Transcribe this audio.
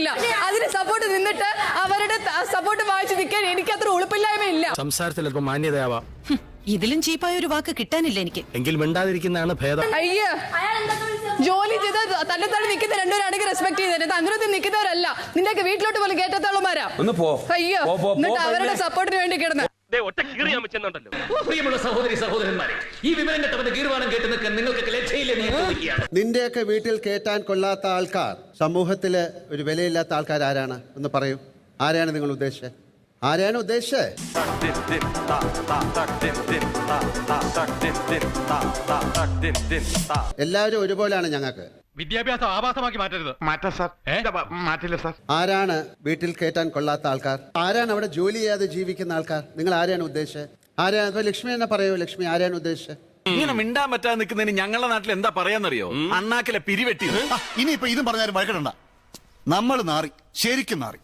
നിൽക്കുന്നില്ല. അതിന് സപ്പോർട്ട് നിന്നിട്ട് അവരുടെ സപ്പോർട്ട് വായിച്ച് നിൽക്കാൻ എനിക്ക് അത്ര ഉളുപ്പില്ലായ്മയില്ല. സംസാരത്തിൽ അല്പം മാന്യതയാവാം. ഇതിലും ചീപ്പായ ഒരു വാക്ക് കിട്ടാനില്ല എനിക്ക്. എങ്കിൽ മിണ്ടാതിരിക്കുന്നതാണ് ഭേദം. അയ്യ, ജോലി ചെയ്ത് തന്നെ നിൽക്കുന്ന രണ്ടുപേരാണെങ്കിൽ റെസ്പെക്ട് ചെയ്തത്, അങ്ങനെ നിൽക്കുന്നവരല്ല. നിന്റെയൊക്കെ വീട്ടിലോട്ട് പോലും കേട്ടത്തോളമാരാ. അയ്യോ, എന്നിട്ട് അവരുടെ സപ്പോർട്ടിന് വേണ്ടി കിടന്ന്. പ്രിയമുള്ള സഹോദരി സഹോദരന്മാരെ, ഈ വിവരം കേട്ടവന്റെ ഗീർവാണം കേട്ട് നിൽക്കാൻ നിങ്ങൾക്ക് ലക്ഷ്യയില്ല. നിന്റെയൊക്കെ വീട്ടിൽ കേട്ടാൻ കൊള്ളാത്ത ആൾക്കാർ, സമൂഹത്തില് ഒരു വിലയില്ലാത്ത ആൾക്കാർ ആരാണ് എന്ന് പറയൂ. ആരെയാണ് നിങ്ങൾ ഉദ്ദേശിച്ചത്? ആരെയാണ് ഉദ്ദേശിച്ചത്? എല്ലാവരും ഒരുപോലെയാണ് ഞങ്ങൾക്ക്. വിദ്യാഭ്യാസം ആഭാസമാക്കി മാറ്റരുത്. മാറ്റാം സാർ. മാറ്റില്ല സാർ. ആരാണ് വീട്ടിൽ കേട്ടാൻ കൊള്ളാത്ത ആൾക്കാർ? ആരാണ് അവിടെ ജോലി ചെയ്യാതെ ജീവിക്കുന്ന ആൾക്കാർ? നിങ്ങൾ ആരെയാണ് ഉദ്ദേശിച്ചത്? ആരാണ്? ലക്ഷ്മി എന്നെ പറയൂ. ലക്ഷ്മി, ആരെയാണ് ഉദ്ദേശിച്ചത്? ഇങ്ങനെ മിണ്ടാൻ പറ്റാതെ നിൽക്കുന്നതിന് ഞങ്ങളുടെ നാട്ടിൽ എന്താ പറയാന്നറിയോ? അണ്ണാക്കിലെ പിരിവെട്ടി. ഇനിയിപ്പോ ഇതും പറഞ്ഞാലും വഴക്കിടണ്ട. നമ്മൾ നാറി, ശരിക്കും നാറി.